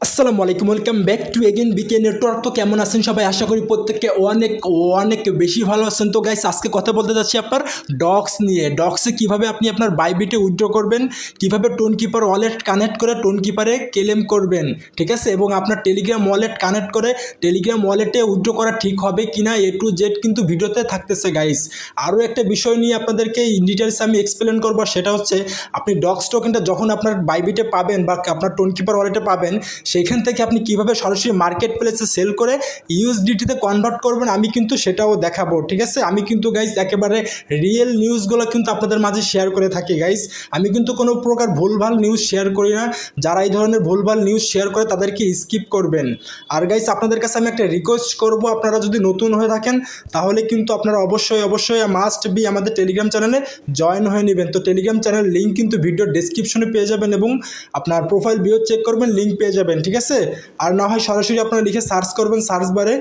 আসসালামু আলাইকুম, welcome back to again BK network. তো কেমন আছেন সবাই? আশা করি প্রত্যেককে অনেক অনেক বেশি ভালো আছেন। তো গাইস, আজকে কথা বলতে যাচ্ছি আপনার ডক্স নিয়ে। ডক্সে কিভাবে আপনি আপনার বাইবিটে উইথড্র করবেন, কিভাবে টোন কিপার ওয়ালেট কানেক্ট করে টোন কিপারে ক্লেম করবেন, ঠিক আছে, এবং আপনার টেলিগ্রাম ওয়ালেট কানেক্ট করে টেলিগ্রাম ওয়ালেটে উইথড্র করা ঠিক হবে কিনা এ টু জেড কিন্তু ভিডিওতে থাকতেছে গাইস। আরও একটা বিষয় নিয়ে আপনাদেরকে ডিটেলস আমি এক্সপ্লেন করবো, সেটা হচ্ছে আপনি ডক্স টোকেনটা যখন আপনার বাইবিটে পাবেন বা আপনার টোন কিপার ওয়ালেটে পাবেন, সেইখান থেকে আপনি কিভাবে সরাসরি মার্কেট প্লেসে সেল করে ইউএসডিটিতে কনভার্ট করবেন আমি কিন্তু সেটাও দেখাবো, ঠিক আছে। আমি কিন্তু গাইস একেবারে রিয়েল নিউজগুলো কিন্তু আপনাদের মাঝে শেয়ার করে থাকি গাইস। আমি কিন্তু কোনো প্রকার ভুলভাল নিউজ শেয়ার করি না। যারা এই ধরনের ভুলভাল নিউজ শেয়ার করে তাদেরকে স্কিপ করবেন। আর গাইস, আপনাদের কাছে আমি একটা রিকোয়েস্ট করব, আপনারা যদি নতুন হয়ে থাকেন তাহলে কিন্তু আপনারা অবশ্যই মাস্ট বি আমাদের টেলিগ্রাম চ্যানেলে জয়েন হয়ে নেবেন। তো টেলিগ্রাম চ্যানেল লিঙ্ক কিন্তু ভিডিও ডেসক্রিপশনে পেয়ে যাবেন এবং আপনার প্রোফাইল ভিউ চেক করবেন, লিঙ্ক পেয়ে যাবেন, ঠিক আছে। আর না হয় সরাসরি আপনারা লিখে সার্চ করবেন সার্চ বারে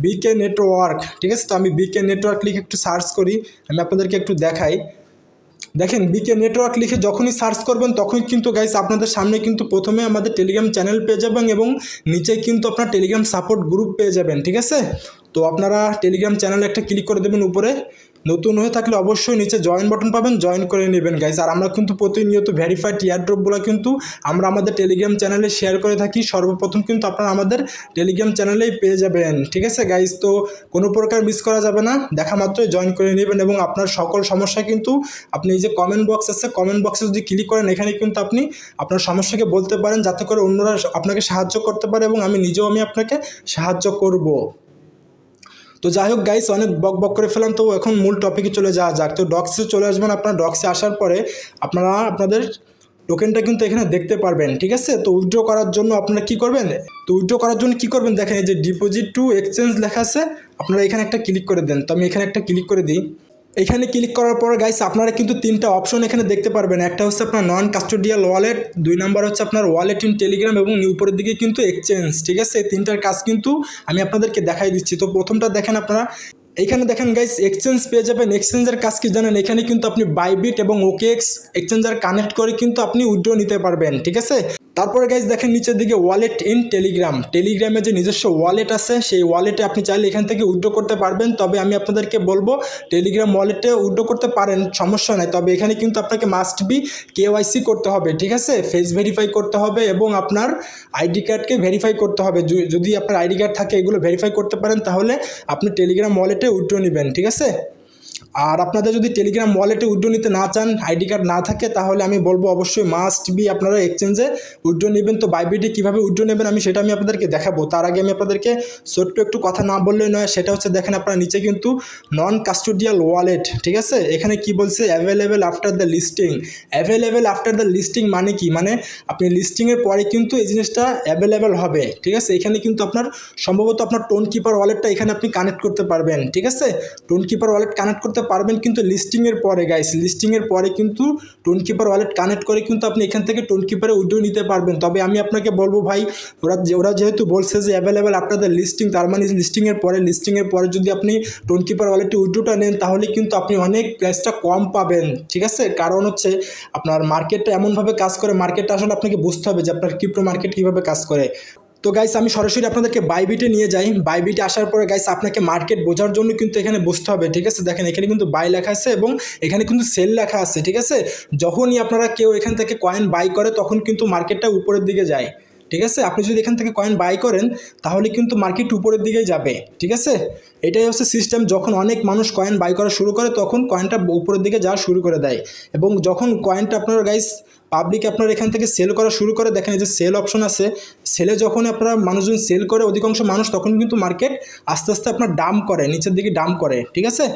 বিকে নেটওয়ার্ক, ঠিক আছে। তো আমি বিকে নেটওয়ার্ক লিখে একটু সার্চ করি, আমি আপনাদেরকে একটু দেখাই। দেখেন, বিকে নেটওয়ার্ক লিখে যখনই সার্চ করবেন তখনই কিন্তু গাইস আপনাদের সামনে কিন্তু প্রথমে আমাদের টেলিগ্রাম চ্যানেল পেয়ে যাবেন এবং নিচে কিন্তু আপনার টেলিগ্রাম সাপোর্ট গ্রুপ পেয়ে যাবেন, ঠিক আছে। তো আপনারা টেলিগ্রাম চ্যানেলে একটা ক্লিক করে দেবেন উপরে। নতুন হয়ে থাকলে অবশ্যই নিচে জয়েন বাটন পাবেন, জয়েন করে নেবেন গাইস। আর আমরা কিন্তু প্রতিনিয়ত ভেরিফাইড এয়ারড্রপগুলো কিন্তু আমরা আমাদের টেলিগ্রাম চ্যানেলে শেয়ার করে থাকি। সর্বপ্রথম কিন্তু আপনারা আমাদের টেলিগ্রাম চ্যানেলেই পেয়ে যাবেন, ঠিক আছে গাইস। তো কোনো প্রকার মিস করা যাবে না, দেখা মাত্রই জয়েন করে নেবেন এবং আপনার সকল সমস্যা কিন্তু আপনি এই যে কমেন্ট বক্স আছে, কমেন্ট বক্সে যদি ক্লিক করেন এখানে কিন্তু আপনি আপনার সমস্যাকে বলতে পারেন, যাতে করে অন্যরা আপনাকে সাহায্য করতে পারে এবং আমি নিজেও আপনাকে সাহায্য করব। তো যাই হোক গাইস, অনেক বক করে ফেলাম, তো এখন মূল টপিকে চলে যাওয়া যাক। তো ডক্সে চলে আসবেন। আপনার ডক্সে আসার পরে আপনারা আপনাদের টোকেনটা কিন্তু এখানে দেখতে পারবেন, ঠিক আছে। তো উইথড্র করার জন্য আপনারা কি করবেন, তো উইথড্র করার জন্য কি করবেন, দেখেন এই যে ডিপোজিট টু এক্সচেঞ্জ লেখা আছে, আপনারা এখানে একটা ক্লিক করে দেন। তো আমি এখানে একটা ক্লিক করে দিই। এখানে ক্লিক করার পর গাইস আপনারা কিন্তু তিনটা অপশন এখানে দেখতে পারবেন। একটা হচ্ছে আপনার নন কাস্টোডিয়াল ওয়ালেট, দুই নাম্বার হচ্ছে আপনার ওয়ালেট ইন টেলিগ্রাম এবং উপরের দিকে কিন্তু এক্সচেঞ্জ, ঠিক আছে। এই তিনটার কাজ কিন্তু আমি আপনাদেরকে দেখাই দিচ্ছি। তো প্রথমটা দেখেন, আপনারা এইখানে দেখেন গাইস এক্সচেঞ্জ পেয়ে যাবেন। এক্সচেঞ্জের কাজ কি জানেন, এখানে কিন্তু আপনি বাইবিট এবং ওকেএক্স এক্সচেঞ্জার কানেক্ট করে কিন্তু আপনি উইথড্র নিতে পারবেন, ঠিক আছে। তারপরে গাইস দেখেন নিচের দিকে ওয়ালেট ইন টেলিগ্রাম, টেলিগ্রামে যে নিজস্ব ওয়ালেট আছে সেই ওয়ালেটে আপনি চাইলে এখান থেকে উইথড্র করতে পারবেন। তবে আমি আপনাদেরকে বলবো টেলিগ্রাম ওয়ালেটে উইথড্র করতে পারেন, সমস্যা নাই। তবে এখানে কিন্তু আপনাকে মাস্ট বি কেওয়াইসি করতে হবে, ঠিক আছে, ফেস ভেরিফাই করতে হবে এবং আপনার আইডি কার্ডকে ভেরিফাই করতে হবে। যদি আপনার আইডি কার্ড থাকে এগুলো ভেরিফাই করতে পারেন তাহলে আপনি টেলিগ্রাম ওয়ালেটে উইথড্র নেবেন, ঠিক আছে। আর আপনাদের যদি টেলিগ্রাম ওয়ালেটে উইথড্র নিতে না চান, আইডি কার্ড না থাকে, তাহলে আমি বলবো অবশ্যই মাস্ট বি আপনারা এক্সচেঞ্জে উইথড্র নেবেন। তো বাইবিটে কীভাবে উইথড্র নেবেন সেটা আমি আপনাদেরকে দেখাবো। তার আগে আমি আপনাদেরকে ছোট্ট একটু কথা না বললেই নয়, সেটা হচ্ছে দেখেন আপনারা নিচে কিন্তু নন কাস্টোডিয়াল ওয়ালেট, ঠিক আছে। এখানে কি বলছে, available after the listing. Available after the listing মানে কি, মানে আপনি লিস্টিংয়ের পরে কিন্তু এই জিনিসটা অ্যাভেলেবেল হবে, ঠিক আছে। এখানে কিন্তু আপনার সম্ভবত আপনার টোন কিপার ওয়ালেটটা এখানে আপনি কানেক্ট করতে পারবেন, ঠিক আছে। টোন কিপার ওয়ালেট কানেক্ট করতে পারবেন কিন্তু লিস্টিংয়ের পরে গাইস, লিস্টিংয়ের পরে কিন্তু টোন কিপার ওয়ালেট কানেক্ট করে কিন্তু আপনি এখান থেকে টোন কিপারে উইথড্র নিতে পারবেন। তবে আমি আপনাকে বলবো ভাই, ওরা যেহেতু বলছে যে অ্যাভেলেবেল আফটার দ্য লিস্টিং, তার মানে লিস্টিংয়ের পরে যদি আপনি টোন কিপার ওয়ালেটে উইথড্রটা নেন তাহলে কিন্তু আপনি অনেক প্রাইসটা কম পাবেন, ঠিক আছে। কারণ হচ্ছে আপনার মার্কেটটা এমনভাবে কাজ করে, মার্কেটটা আসলে আপনাকে বুঝতে হবে যে আপনার ক্রিপ্টো মার্কেট কীভাবে কাজ করে। তো গাইস আমি সরাসরি আপনাদেরকে বাইবিটে নিয়ে যাই। বাইবিটে আসার পরে গাইস আপনাকে মার্কেট বোঝার জন্য কিন্তু এখানে বুঝতে হবে, ঠিক আছে। দেখেন এখানে কিন্তু বাই লেখা আছে এবং এখানে কিন্তু সেল লেখা আছে, ঠিক আছে। যখনই আপনারা কেউ এখান থেকে কয়েন বাই করে তখন কিন্তু মার্কেটটা উপরের দিকে যায়, ঠিক আছে। আপনি যদি এখান থেকে কয়েন বাই করেন তাহলে কিন্তু মার্কেট উপরের দিকেই যাবে, ঠিক আছে। এটাই হচ্ছে সিস্টেম। যখন অনেক মানুষ কয়েন বাই করা শুরু করে তখন কয়েনটা উপরের দিকে যাওয়া শুরু করে দেয় এবং যখন কয়েনটা আপনার গাইস পাবলিক আপনার এখান থেকে সেল করা শুরু করে, দেখেন এই যে সেল অপশন আছে, সেলে যখন আপনারা মানুষজন সেল করে অধিকাংশ মানুষ, তখন কিন্তু মার্কেট আস্তে আস্তে আপনার ডাম্প করে, নিচের দিকে ডাম্প করে, ঠিক আছে।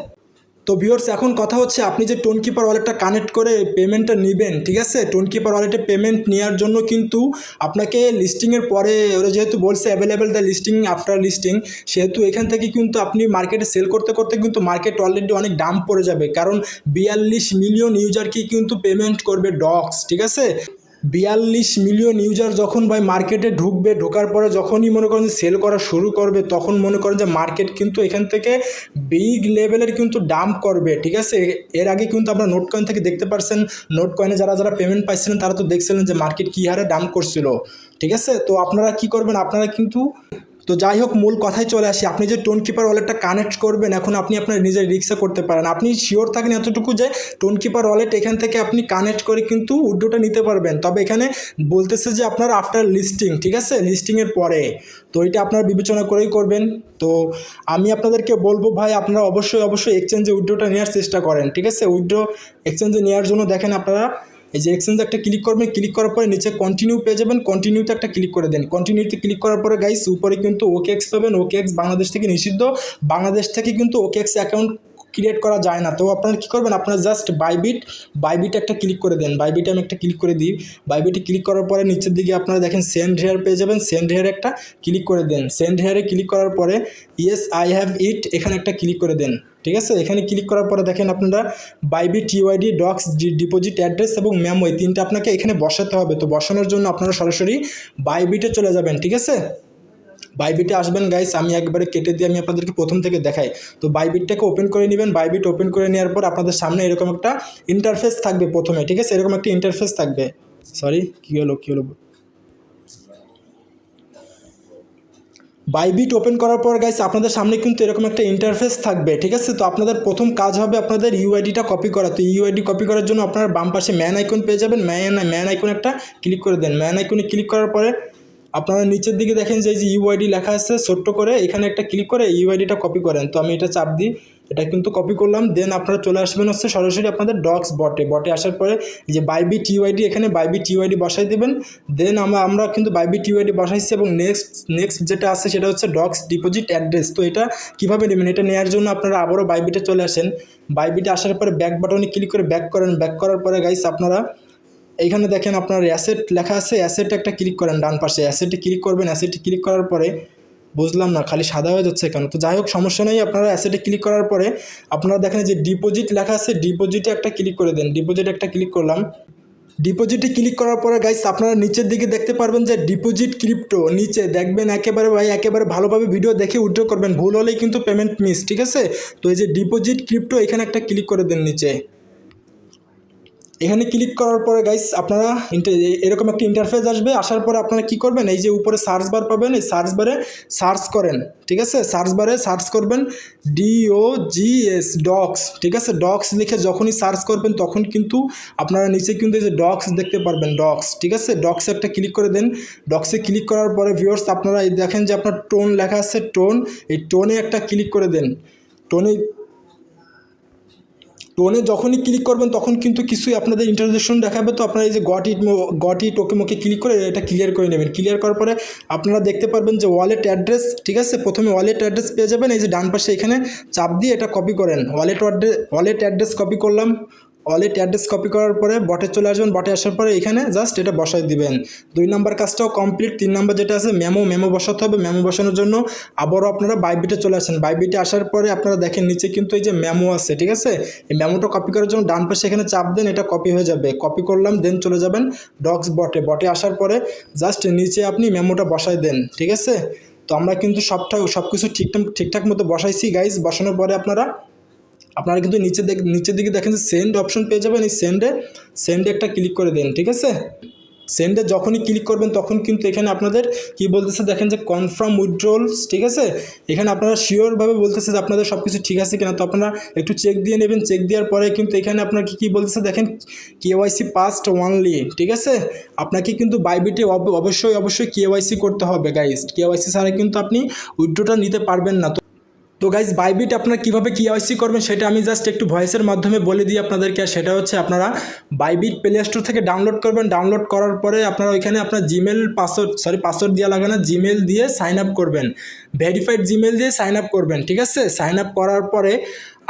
তো ভিউয়ার্স, এখন কথা হচ্ছে আপনি যে টোন কিপার ওয়ালেটটা কানেক্ট করে পেমেন্টটা নেবেন, ঠিক আছে। টোন কিপার ওয়ালেটে পেমেন্ট নেওয়ার জন্য কিন্তু আপনাকে লিস্টিংয়ের পরে, ওরা যেহেতু বলছে available the listing after listing, সেহেতু এখান থেকে কিন্তু আপনি মার্কেটে সেল করতে করতে কিন্তু মার্কেট অলরেডি অনেক ডাম্প পড়ে যাবে। কারণ 42 মিলিয়ন ইউজারকে কিন্তু পেমেন্ট করবে ডক্স, ঠিক আছে। 42 মিলিয়ন ইউজার যখন ভাই মার্কেটে ঢুকবে, ঢোকার পরে যখনই মনে করেন যে সেল করা শুরু করবে, তখন মনে করেন যে মার্কেট কিন্তু এখান থেকে বিগ লেভেলের কিন্তু ডাম্প করবে, ঠিক আছে। এর আগে কিন্তু আপনারা নোট কয়েন থেকে দেখতে পারছেন, নোট কয়েনে যারা যারা পেমেন্ট পাইছিলেন তারা তো দেখছিলেন যে মার্কেট কী হারে ডাম্প করছিল, ঠিক আছে। তো আপনারা কি করবেন, আপনারা কিন্তু তো যাই হোক মূল কথায় চলে আসি, আপনি যে টোনকিপার ওয়ালেটটা কানেক্ট করবেন এখন আপনি আপনার নিজের রিক্সে করতে পারেন। আপনি শিওর থাকেন এতটুকু যে টোনকিপার ওয়ালেট এখান থেকে আপনি কানেক্ট করে কিন্তু উইথড্রটা নিতে পারবেন। তবে এখানে বলতেছে যে আপনার আফটার লিস্টিং, ঠিক আছে, লিস্টিংয়ের পরে। তো এটা আপনারা বিবেচনা করেই করবেন। তো আমি আপনাদেরকে বলবো ভাই আপনারা অবশ্যই এক্সচেঞ্জে উইথড্রটা নেওয়ার চেষ্টা করেন, ঠিক আছে। উইথড্র এক্সচেঞ্জে নেওয়ার জন্য দেখেন আপনারা এই যে এক্সচেঞ্জে একটা ক্লিক করবেন, ক্লিক করার পরে নিচে কন্টিনিউ পেয়ে যাবেন, কন্টিনিউতে একটা ক্লিক করে দেন। কন্টিনিউতে ক্লিক করার পরে গাইস উপরে কিন্তু OKX পাবেন। OKX বাংলাদেশ থেকে নিষিদ্ধ, বাংলাদেশ থেকে কিন্তু OKX অ্যাকাউন্ট ক্রিয়েট করা যায় না। তো আপনারা কী করবেন, আপনারা জাস্ট বাইবিট একটা ক্লিক করে দেন। বাইবিটে আমি একটা ক্লিক করে দিই। বাইবিটে ক্লিক করার পরে নিচের দিকে আপনারা দেখেন সেন্ড হেয়ার পেয়ে যাবেন। সেন্ড হেয়ারে একটা ক্লিক করে দেন। সেন্ড হেয়ারে ক্লিক করার পরে ইয়েস আই হ্যাভ ইট এখানে একটা ক্লিক করে দেন, ঠিক আছে। এখানে ক্লিক করার পরে দেখেন আপনারা Bybit UID, docs, deposit address এবং মেমো এই তিনটা আপনাকে এখানে বসাতে হবে। তো বসানোর জন্য আপনারা সরাসরি বাইবিটে চলে যাবেন, ঠিক আছে। বাইবিটে আসবেন গাইস, আমি একবারে কেটে দিয়ে আমি আপনাদেরকে প্রথম থেকে দেখাই। তো বাইবিটটাকে ওপেন করে নেবেন। বাইবিট ওপেন করে নেওয়ার পর আপনাদের সামনে এরকম একটা ইন্টারফেস থাকবে প্রথমে, ঠিক আছে। এরকম একটা ইন্টারফেস থাকবে। সরি কী হলো বাইবিট ওপেন করার পর গাইস আপনাদের সামনে কিন্তু এরকম একটা ইন্টারফেস থাকবে, ঠিক আছে। তো আপনাদের প্রথম কাজ হবে আপনাদের ইউআইডিটা কপি করা। তো ইউআইডি কপি করার জন্য আপনারা বাম পাশে ম্যান আইকন পেয়ে যাবেন। ম্যান আইকন একটা ক্লিক করে দেন। ম্যান আইকনে ক্লিক করার পরে আপনারা নিচের দিকে দেখেন যে এই যে ইউআইডি লেখা আছে ছোট্ট করে, এখানে একটা ক্লিক করে ইউআইডিটা কপি করেন। তো আমি এটা চাপ দিই, এটা কিন্তু কপি করলাম। দেন আপনারা চলে আসবেন হচ্ছে সরাসরি আপনাদের ডক্স বটে আসার পরে যে বাইবিট ইউআইডি, এখানে বাইবিট ইউআইডি বসাই দেবেন। দেন আমরা কিন্তু বাইবিট ইউআইডি বসাইছি এবং নেক্সট যেটা আছে সেটা হচ্ছে ডক্স ডিপোজিট অ্যাড্রেস। তো এটা কীভাবে নেবেন, এটা নেওয়ার জন্য আপনারা আবারও বাইবিটে চলে আসেন। বাইবিটে আসার পরে ব্যাক বাটনে ক্লিক করে ব্যাক করেন। ব্যাক করার পরে গাইস আপনারা এইখানে দেখেন আপনার অ্যাসেট লেখা আছে, অ্যাসেটে একটা ক্লিক করেন ডান পাশে। অ্যাসেটে ক্লিক করবেন। অ্যাসেটে ক্লিক করার পরে বুঝলাম না খালি সাদা হয়ে যাচ্ছে কেন। তো যাই হোক সমস্যা নেই। আপনারা অ্যাসেটে ক্লিক করার পরে আপনারা দেখেন যে ডিপোজিট লেখা আছে, ডিপোজিটে একটা ক্লিক করে দেন। ডিপোজিটে একটা ক্লিক করলাম। ডিপোজিটে ক্লিক করার পরে গাইস আপনারা নিচের দিকে দেখতে পারবেন যে ডিপোজিট ক্রিপ্টো, নিচে দেখবেন একেবারে ভাই একেবারে ভালোভাবে ভিডিও দেখে উইথড্র করবেন, ভুল হলেই কিন্তু পেমেন্ট মিস, ঠিক আছে। তো এই যে ডিপোজিট ক্রিপ্টো এখানে একটা ক্লিক করে দেন নিচে। এখানে ক্লিক করার পরে গাইস আপনারা এরকম একটা ইন্টারফেস আসবে। আসার পরে আপনারা কি করবেন, এই যে উপরে সার্চ বার পাবেন, এই সার্চ বারে সার্চ করেন, ঠিক আছে। সার্চ বারে সার্চ করবেন DOGS ডক্স, ঠিক আছে। ডক্স লিখে যখনই সার্চ করবেন তখন কিন্তু আপনারা নিচে কিন্তু এই যে ডক্স দেখতে পারবেন, ডক্স, ঠিক আছে। ডক্সে একটা ক্লিক করে দেন। ডক্সে ক্লিক করার পরে ভিউয়ার্স আপনারা দেখেন যে আপনার টোন লেখা আছে, টোন, এই টোনে একটা ক্লিক করে দেন। টোনে যখনই ক্লিক করবেন তখন কিন্তু কিছুই আপনাদের ইন্টারজেকশন দেখাবে। তো আপনারা এই যে গট ইট ওকে ক্লিক করে এটা ক্লিয়ার করে নেবেন। ক্লিয়ার করার পরে আপনারা দেখতে পারবেন যে ওয়ালেট অ্যাড্রেস, ঠিক আছে। প্রথমে ওয়ালেট অ্যাড্রেস পেয়ে যাবেন, এই যে ডান পাশে এখানে চাপ দিয়ে এটা কপি করেন। ওয়ালেট অ্যাড্রেস কপি করলাম। ওয়ালেট অ্যাড্রেস কপি করার পরে বটে চলে আসবেন। বটে আসার পরে এখানে জাস্ট এটা বসাই দিবেন। 2 নাম্বার কাজটাও কমপ্লিট। 3 নাম্বার যেটা আছে মেমো বসাতে হবে। মেমো বসানোর জন্য আবারও আপনারা বাইবিটে চলে আসেন। বাইবিটে আসার পরে আপনারা দেখেন নিচে কিন্তু এই যে মেমো আছে, ঠিক আছে। এই মেমোটা কপি করার জন্য ডান পাশে এখানে চাপ দেন, এটা কপি হয়ে যাবে। কপি করলাম, দেন চলে যাবেন ডক্স বটে আসার পরে জাস্ট নিচে আপনি মেমোটা বসাই দেন, ঠিক আছে। তো আমরা কিন্তু সব কিছু ঠিকঠাক মতো বসাইছি গাইজ। বসানোর পরে আপনারা কিন্তু নিচের দিকে দেখেন যে সেন্ড অপশন পেয়ে যাবেন। এই সেন্ডে একটা ক্লিক করে দেন, ঠিক আছে। সেন্ডে যখনই ক্লিক করবেন তখন কিন্তু এখানে আপনাদের কি বলতেছে দেখেন যে কনফার্ম উইথড্রলস, ঠিক আছে। এখানে আপনারা শিওরভাবে বলতেছে যে আপনাদের সব কিছু ঠিক আছে কিনা। তো আপনারা একটু চেক দিয়ে নেবেন। চেক দেওয়ার পরে কিন্তু এখানে আপনার কি বলতেছে দেখেন KYC পাসড ওনলি, ঠিক আছে। আপনাকে কিন্তু বাইবিটে অবশ্যই KYC করতে হবে গাইজ। KYC ছাড়া কিন্তু আপনি উইথড্রটা নিতে পারবেন না। তো গাইজ বাইবিট আপনারা কীভাবে KYC করবেন সেটা আমি জাস্ট একটু ভয়েসের মাধ্যমে বলে দিই আপনাদেরকে। আর সেটা হচ্ছে আপনারা বাইবিট প্লে স্টোর থেকে ডাউনলোড করবেন। ডাউনলোড করার পরে আপনারা ওইখানে আপনার জিমেল পাসওয়ার্ড দেওয়া লাগে না, জিমেল দিয়ে সাইন আপ করবেন। ভেরিফাইড জিমেল দিয়ে সাইন আপ করবেন, ঠিক আছে। সাইন আপ করার পরে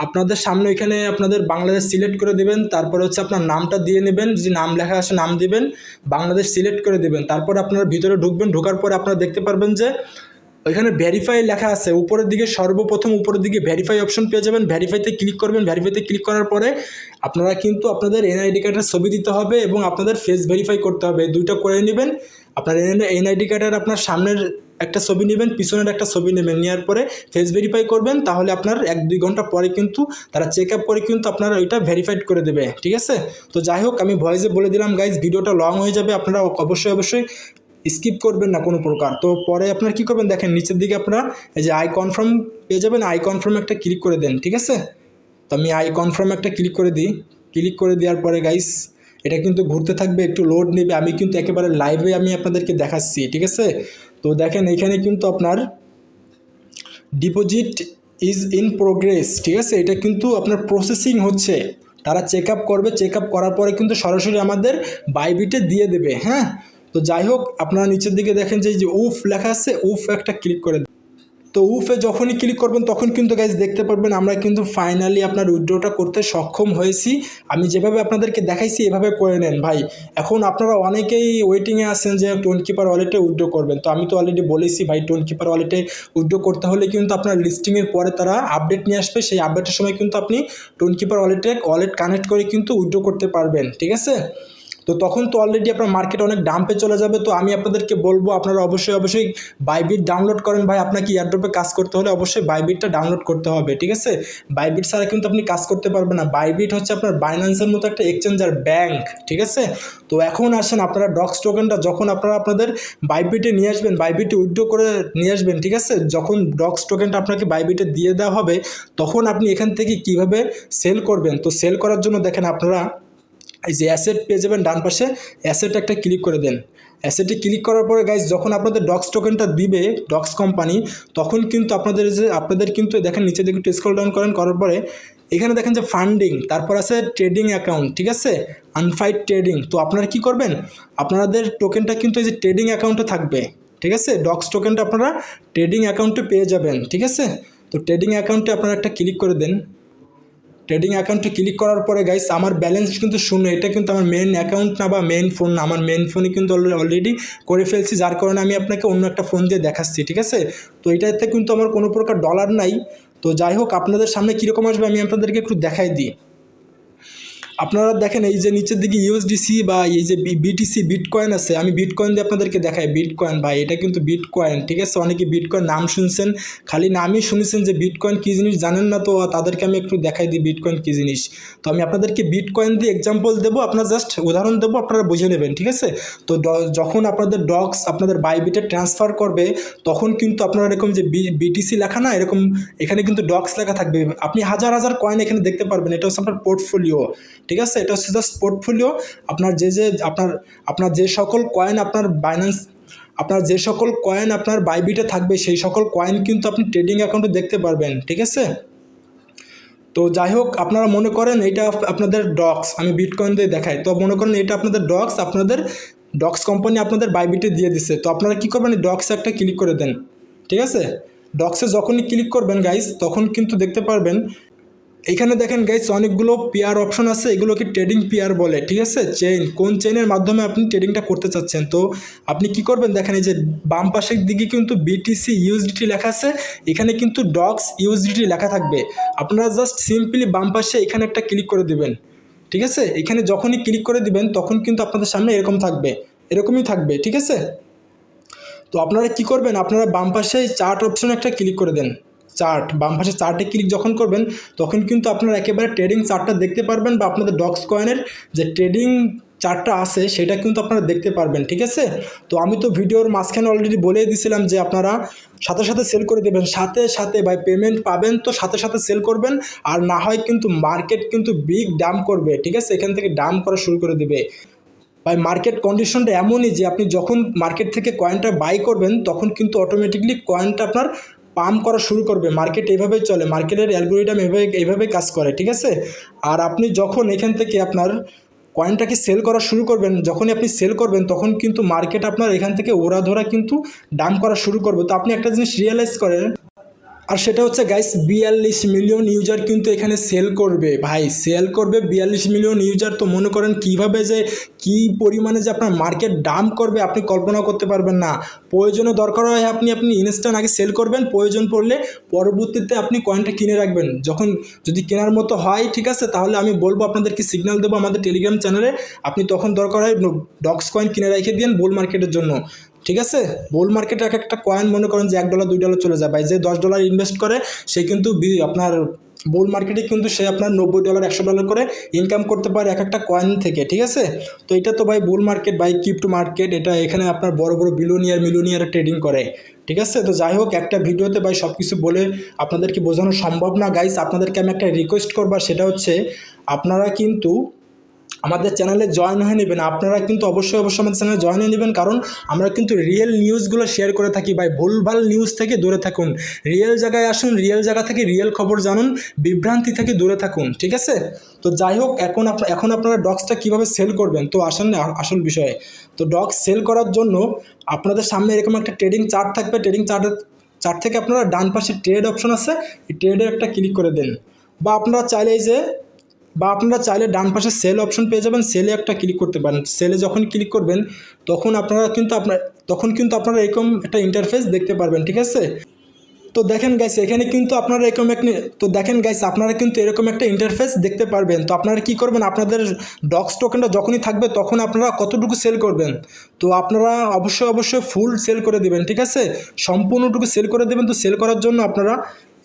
আপনাদের সামনে ওইখানে আপনাদের বাংলাদেশ সিলেক্ট করে দেবেন। তারপরে হচ্ছে আপনার নামটা দিয়ে নেবেন, যে নাম লেখা আছে নাম দিবেন, বাংলাদেশ সিলেক্ট করে দেবেন। তারপরে আপনারা ভিতরে ঢুকবেন। ঢোকার পরে আপনারা দেখতে পারবেন যে ওইখানে ভেরিফাই লেখা আছে। উপরের দিকে সর্বপ্রথম উপরের দিকে ভেরিফাই অপশন পেয়ে যাবেন। ভেরিফাইতে ক্লিক করবেন। ভেরিফাইতে ক্লিক করার পরে আপনারা কিন্তু আপনাদের NID কার্ডের ছবি দিতে হবে এবং আপনাদের ফেস ভেরিফাই করতে হবে। দুইটা করে নেবেন। আপনার NID কার্ডের আপনার সামনের একটা ছবি নেবেন, পিছনের একটা ছবি নেবেন। নেওয়ার পরে ফেস ভেরিফাই করবেন। তাহলে আপনার 1-2 ঘন্টা পরে কিন্তু তারা চেক আপ করে কিন্তু আপনারা ওইটা ভেরিফাইড করে দেবে, ঠিক আছে। তো যাই হোক আমি ভয়েসে বলে দিলাম গাইজ, ভিডিওটা লং হয়ে যাবে। আপনারা অবশ্যই স্কিপ করবেন না কোনো প্রকার। তো পরে আপনার কী করবেন, দেখেন নিচের দিকে আপনারা এই যে আই কনফার্ম পেয়ে যাবেন, আই কনফার্ম একটা ক্লিক করে দেন, ঠিক আছে। তো আমি আই কনফার্ম একটা ক্লিক করে দিই। ক্লিক করে দেওয়ার পরে গাইস এটা কিন্তু ঘুরতে থাকবে, একটু লোড নেবে। আমি কিন্তু একেবারে লাইভে আমি আপনাদেরকে দেখাচ্ছি, ঠিক আছে। তো দেখেন এখানে কিন্তু আপনার ডিপোজিট ইজ ইন প্রোগ্রেস, ঠিক আছে। এটা কিন্তু আপনার প্রসেসিং হচ্ছে, তারা চেক আপ করবে, চেক আপ করার পরে কিন্তু সরাসরি আমাদের বাইবিটে দিয়ে দেবে। হ্যাঁ, তো যাই হোক আপনারা নিচের দিকে দেখেন যে উফ লেখা আছে, উফ একটা ক্লিক করে। তো উফে যখনই ক্লিক করবেন তখন কিন্তু গাইজ দেখতে পারবেন আমরা কিন্তু ফাইনালি আপনার উইথড্রটা করতে সক্ষম হয়েছি। আমি যেভাবে আপনাদেরকে দেখাইছি এভাবে করে নেন ভাই। এখন আপনারা অনেকেই ওয়েটিংয়ে আছেন যে টোনকিপার ওয়ালেটে উইথড্র করবেন। তো আমি তো অলরেডি বলেছি ভাই, টোনকিপার ওয়ালেটে উইথড্র করতে হলে কিন্তু আপনার লিস্টিংয়ের পরে তারা আপডেট নিয়ে আসবে, সেই আপডেটের সময় কিন্তু আপনি টোনকিপার ওয়ালেট কানেক্ট করে কিন্তু উইথড্র করতে পারবেন, ঠিক আছে। তো তখন তো অলরেডি আপনার মার্কেট অনেক ডাম্পে চলে যাবে। তো আমি আপনাদেরকে বলবো আপনারা অবশ্যই বাইবিট ডাউনলোড করেন ভাই। আপনাকে এয়ারড্রপে কাজ করতে হলে অবশ্যই বাইবিটটা ডাউনলোড করতে হবে, ঠিক আছে। বাইবিট ছাড়া কিন্তু আপনি কাজ করতে পারবেন না। বাইবিট হচ্ছে আপনার বাইন্যান্সের মতো একটা এক্সচেঞ্জার ব্যাংক, ঠিক আছে। তো এখন আসেন আপনারা ডক্স টোকেনটা যখন আপনারা আপনাদের বাইবিটে নিয়ে আসবেন, বাইবিটে উইথড্র করে নিয়ে আসবেন, ঠিক আছে। যখন ডক্স টোকেনটা আপনাকে বাইবিটে দিয়ে দেওয়া হবে তখন আপনি এখান থেকে কিভাবে সেল করবেন। তো সেল করার জন্য দেখেন আপনারা এই যে অ্যাসেট পেয়ে যাবেন ডান পাশে, অ্যাসেট একটা ক্লিক করে দেন। অ্যাসেটে ক্লিক করার পরে গাইজ যখন আপনাদের ডক্স টোকেনটা দিবে ডক্স কোম্পানি, তখন কিন্তু আপনাদের কিন্তু দেখেন নিচে দিকে একটু স্ক্রল ডাউন করার পরে এখানে দেখেন যে ফান্ডিং, তারপর আছে ট্রেডিং অ্যাকাউন্ট, ঠিক আছে, আনফাইড ট্রেডিং। তো আপনারা কি করবেন, আপনাদের টোকেনটা কিন্তু এই যে ট্রেডিং অ্যাকাউন্টে থাকবে, ঠিক আছে। ডক্স টোকেনটা আপনারা ট্রেডিং অ্যাকাউন্টে পেয়ে যাবেন, ঠিক আছে। তো ট্রেডিং অ্যাকাউন্টে আপনারা একটা ক্লিক করে দেন। ট্রেডিং অ্যাকাউন্টে ক্লিক করার পরে গাইস আমার ব্যালেন্স কিন্তু শূন্য। এটা কিন্তু আমার মেন অ্যাকাউন্ট না বা মেন ফোন না, আমার মেন ফোনে কিন্তু অলরেডি করে ফেলছি, যার কারণে আমি আপনাকে অন্য একটা ফোন দিয়ে দেখাচ্ছি, ঠিক আছে। তো এটাতে কিন্তু আমার কোনো প্রকার ডলার নাই। তো যাই হোক আপনাদের সামনে কীরকম আসবে আমি আপনাদেরকে একটু দেখাই দিই। আপনারা দেখেন এই যে নিচের দিকে ইউএসডিসি বা এই যে বিটিসি বিটকয়েন আছে, আমি বিটকয়েন দিয়ে আপনাদেরকে দেখাই। বিটকয়েন ভাই এটা কিন্তু বিটকয়েন, ঠিক আছে। অনেকে বিটকয়েন নাম শুনছেন, খালি নামই শুনেছেন যে বিটকয়েন কী জিনিস জানেন না, তো তাদেরকে আমি একটু দেখাই দিই বিটকয়েন কী জিনিস। তো আমি আপনাদেরকে বিটকয়েন দিয়ে এক্সাম্পল দেবো, আপনারা জাস্ট উদাহরণ দেবো, আপনারা বুঝে নেবেন, ঠিক আছে। তো যখন আপনাদের ডক্স আপনাদের বাইবিটে ট্রান্সফার করবে তখন কিন্তু আপনারা এরকম যে বিটিসি লেখা না, এরকম এখানে কিন্তু ডক্স লেখা থাকবে। আপনি হাজার হাজার কয়েন এখানে দেখতে পারবেন, এটা হচ্ছে আপনার পোর্টফোলিও, ঠিক আছে। এটা হচ্ছে জাস্ট পোর্টফোলিও। আপনার আপনার যে সকল কয়েন আপনার বাইবিটে থাকবে সেই সকল কয়েন কিন্তু আপনি ট্রেডিং অ্যাকাউন্টে দেখতে পারবেন, ঠিক আছে। তো যাই হোক আপনারা মনে করেন এটা আপনাদের ডক্স, আমি বিটকয়েন দিয়ে দেখাই। তো মনে করেন এটা আপনাদের ডক্স, আপনাদের ডক্স কোম্পানি আপনাদের বাইবিটে দিয়ে দিচ্ছে। তো আপনারা কী করবেন, ডক্সে একটা ক্লিক করে দেন, ঠিক আছে। ডক্সে যখনই ক্লিক করবেন গাইস তখন কিন্তু দেখতে পারবেন এখানে দেখেন গাইস অনেকগুলো পেয়ার অপশন আছে, এগুলোকে ট্রেডিং পেয়ার বলে, ঠিক আছে। কোন চেইনের মাধ্যমে আপনি ট্রেডিংটা করতে চাচ্ছেন। তো আপনি কি করবেন, দেখেন এই যে বাম পাশের দিকে কিন্তু বিটিসি ইউএসডিটি লেখা আছে, এখানে কিন্তু ডক্স ইউএসডিটি লেখা থাকবে। আপনারা জাস্ট সিম্পলি বাম পাশে এখানে একটা ক্লিক করে দিবেন, ঠিক আছে। এখানে যখনই ক্লিক করে দিবেন তখন কিন্তু আপনাদের সামনে এরকমই থাকবে, ঠিক আছে। তো আপনারা কি করবেন, আপনারা বাম পাশে চার্ট অপশনে একটা ক্লিক করে দেন। বাম পাশে চার্টে ক্লিক যখন করবেন তখন কিন্তু আপনারা একেবারে ট্রেডিং চার্টটা দেখতে পারবেন, বা আপনাদের ডক্স কয়েনের যে ট্রেডিং চার্টটা আছে সেটা কিন্তু আপনারা দেখতে পারবেন, ঠিক আছে। তো আমি তো ভিডিওর মাঝখানে অলরেডি বলেই দিয়েছিলাম যে আপনারা সাথে সাথে সেল করে দেবেন, সাথে ভাই পেমেন্ট পাবেন তো সাথে সাথে সেল করবেন। আর না হয় কিন্তু মার্কেট কিন্তু বিগ ডাম্প করবে, ঠিক আছে, এখান থেকে ডাম্প করা শুরু করে দেবে। ভাই মার্কেট কন্ডিশনটা এমনই যে আপনি যখন মার্কেট থেকে কয়েনটা বাই করবেন তখন কিন্তু অটোমেটিকলি কয়েনটা আপনার পাম্প করা শুরু করবে। মার্কেট এইভাবেই চলে, মার্কেটের অ্যালগোরিদম এইভাবে কাজ করে, ঠিক আছে। আর আপনি যখন এখান থেকে আপনার কয়েনটাকে সেল করা শুরু করবেন, যখনই আপনি সেল করবেন তখন কিন্তু মার্কেট আপনার এখান থেকে ওড়াধরা কিন্তু ডাম্প করা শুরু করবে। তো আপনি একটা জিনিস রিয়েলাইজ করেন, আর সেটা হচ্ছে গাইস 42 মিলিয়ন ইউজার কিন্তু এখানে সেল করবে, ভাই সেল করবে 42 মিলিয়ন ইউজার। তো মনে করেন কিভাবে যে কি পরিমাণে যে আপনার মার্কেট ডাম্প করবে আপনি কল্পনা করতে পারবেন না। প্রয়োজনে দরকার হয় আপনি ইনস্ট্যান্ট আগে সেল করবেন, প্রয়োজন পড়লে পরবর্তীতে আপনি কয়েনটা কিনে রাখবেন। যদি কেনার মতো হয়, ঠিক আছে, তাহলে আমি বলবো আপনাদেরকে সিগন্যাল দেবো আমাদের টেলিগ্রাম চ্যানেলে, আপনি তখন দরকার হয় ডক্স কয়েন কিনে রেখে দিন বুল মার্কেটের জন্য, ঠিক আছে। বুল মার্কেটে একটা কয়েন মনে করেন যে $1 $2 চলে যায়, ভাই যে $10 ইনভেস্ট করে সে কিন্তু আপনার বুল মার্কেটে কিন্তু সে আপনার $90 $100 করে ইনকাম করতে পারে এক একটা কয়েন থেকে, ঠিক আছে। তো এটা তো ভাই বুল মার্কেট, ভাই ক্রিপ্টো মার্কেট, এটা এখানে আপনার বড় বড় মিলিয়নিয়ার ট্রেডিং করে, ঠিক আছে। তো যাই হোক, একটা ভিডিওতে ভাই সব কিছু বলে আপনাদেরকে বোঝানো সম্ভব না গাইস। আপনাদেরকে আমি একটা রিকোয়েস্ট করবার, সেটা হচ্ছে আপনারা কিন্তু আমাদের চ্যানেলে জয়েন হয়ে নেবেন। আপনারা কিন্তু অবশ্যই আমাদের চ্যানেলে জয়েন হয়ে নেবেন, কারণ আমরা কিন্তু রিয়েল নিউজগুলো শেয়ার করে থাকি ভাই। ভুলভাল নিউজ থেকে দূরে থাকুন, রিয়েল জায়গায় আসুন, রিয়েল জায়গা থেকে রিয়েল খবর জানুন, বিভ্রান্তি থেকে দূরে থাকুন, ঠিক আছে। তো যাই হোক, এখন আপনারা ডক্সটা কীভাবে সেল করবেন, তো আসেন না আসল বিষয়ে। তো ডক্স সেল করার জন্য আপনাদের সামনে এরকম একটা ট্রেডিং চার্ট থাকবে। ট্রেডিং চার্ট থেকে আপনারা ডান পাশে ট্রেড অপশন আছে, এই ট্রেডে একটা ক্লিক করে দেন, বা আপনারা চাইলে ডান পাশে সেল অপশন পেয়ে যাবেন, সেলে একটা ক্লিক করতে পারেন। সেলে যখন ক্লিক করবেন তখন আপনারা এরকম একটা ইন্টারফেস দেখতে পারবেন, ঠিক আছে। তো দেখেন গাইস, এখানে কিন্তু আপনারা এরকম একটা ইন্টারফেস দেখতে পারবেন। তো আপনারা কি করবেন, আপনাদের ডক্স টোকেনটা যখনই থাকবে তখন আপনারা কতটুকু সেল করবেন, তো আপনারা অবশ্যই ফুল সেল করে দেবেন, ঠিক আছে, সম্পূর্ণটুকু সেল করে দেবেন। তো সেল করার জন্য আপনারা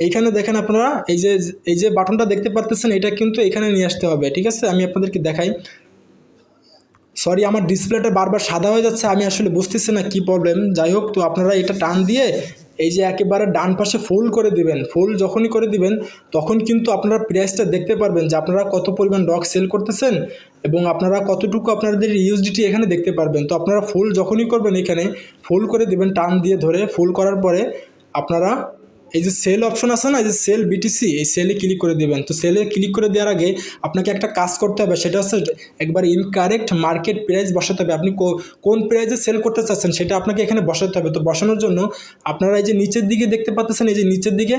এইখানে দেখেন, আপনারা এই যে বাটনটা দেখতে পারতেছেন, এটা কিন্তু এখানে নিয়ে আসতে হবে, ঠিক আছে। আমি আপনাদেরকে দেখাই। সরি, আমার ডিসপ্লেটা বারবার সাদা হয়ে যাচ্ছে, আমি আসলে বুঝতেছি না কী প্রবলেম। যাই হোক, তো আপনারা এটা টান দিয়ে এই যে একেবারে ডান পাশে ফুল করে দিবেন। ফুল যখনই করে দিবেন তখন কিন্তু আপনারা প্রাইসটা দেখতে পারবেন যে আপনারা কত পরিমাণ ডগ সেল করতেছেন এবং আপনারা কতটুকু আপনাদের ইউএসডিটি এখানে দেখতে পারবেন। তো আপনারা ফুল যখনই করবেন, এখানে ফুল করে দিবেন, টান দিয়ে ধরে ফুল করার পরে আপনারা এই যে সেল অপশন আছে না, এই যে সেল বিটিসি, এই সেলে ক্লিক করে দেবেন। তো সেলে ক্লিক করে দেওয়ার আগে আপনাকে একটা কাজ করতে হবে, সেটা হচ্ছে একবার ইনকারেক্ট মার্কেট প্রাইস বসাতে হবে। আপনি কোন প্রাইসে সেল করতে চাচ্ছেন সেটা আপনাকে এখানে বসাতে হবে। তো বসানোর জন্য আপনারা এই যে নিচের দিকে দেখতে পাচ্ছেন, এই যে নিচের দিকে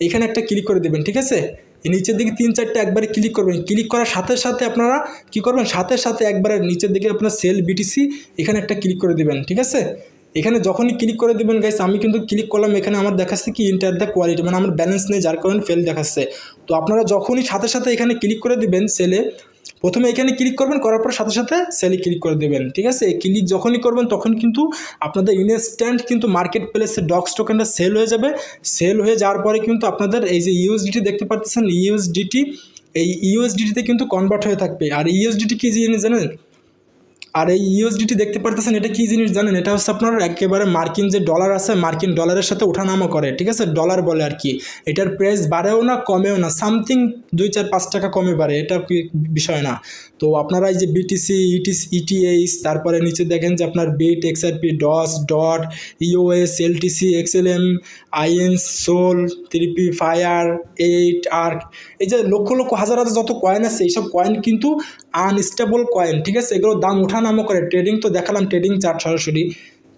এখানে একটা ক্লিক করে দেবেন, ঠিক আছে। এই নিচের দিকে 3-4টা একবারে ক্লিক করবেন। ক্লিক করার সাথে সাথে আপনারা কী করবেন, সাথে একবারে নিচের দিকে আপনার সেল বিটিসি এখানে একটা ক্লিক করে দেবেন, ঠিক আছে। এখানে যখনই ক্লিক করে দেবেন গাইস, আমি কিন্তু ক্লিক করলাম, এখানে আমার দেখাচ্ছে কি ইন্টার দ্য কোয়ালিটি, মানে আমার ব্যালেন্স নেই, যার কারণে ফেল দেখাচ্ছে। তো আপনারা যখনই সাথে এখানে ক্লিক করে দিবেন সেলে, প্রথমে এখানে ক্লিক করবেন, করার পর সাথে সেলে ক্লিক করে দেবেন, ঠিক আছে। ক্লিক যখনই করবেন তখন কিন্তু আপনাদের ইনস্ট্যান্ট কিন্তু মার্কেট প্লেসে ডক্স টোকেনটা সেল হয়ে যাবে। সেল হয়ে যাওয়ার পরে কিন্তু আপনাদের এই যে ইউএসডিটি দেখতে পাচ্ছেন, এই ইউএসডিটিতে কিন্তু কনভার্ট হয়ে থাকবে। আর ইউএসডিটি কি জিনিস জানেন? আর এই ইউএসডিটি দেখতে পারতেছেন, এটা কী জিনিস জানেন? এটা হচ্ছে আপনার একেবারে মার্কিন যে ডলার আছে, মার্কিন ডলারের সাথে ওঠানামা করে, ঠিক আছে, ডলার বলে আর কি। এটার প্রাইস বাড়েও না কমেও না, সামথিং 2-4-5 টাকা কমে বাড়ে, এটা বিষয় না। তো আপনারা এই যে বিটিসি, ইটিএইচ, তারপরে নিচে দেখেন যে আপনার বিট, এক্সআরপি, ডস, ডট, ইওএস, এলটিসি, এক্সএলএম, আইএনস, সোল, 3P, ফায়ার, 8, আর্ক, এই যে লক্ষ হাজার যত কয়েন আছে, এইসব কয়েন কিন্তু আনস্টেবল কয়েন, ঠিক আছে। এগুলোর দাম ওঠানামা করে। ট্রেডিং তো দেখালাম, ট্রেডিং চার্ট সরাসরি।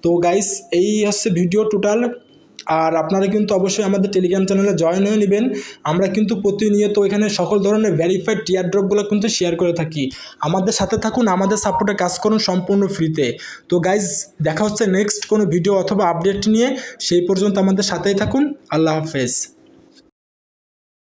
তো গাইস, এই হচ্ছে ভিডিও টোটাল। আর আপনারা কিন্তু অবশ্যই আমাদের টেলিগ্রাম চ্যানেলে জয়েন হয়ে নেবেন। আমরা কিন্তু প্রতিনিয়ত এখানে সকল ধরনের ভেরিফাইড টিয়ার ড্রপগুলো কিন্তু শেয়ার করে থাকি। আমাদের সাথে থাকুন, আমাদের সাপোর্টে কাজ করুন সম্পূর্ণ ফ্রিতে। তো গাইস, দেখা হচ্ছে নেক্সট কোনো ভিডিও অথবা আপডেট নিয়ে। সেই পর্যন্ত আমাদের সাথেই থাকুন। আল্লাহ হাফেজ।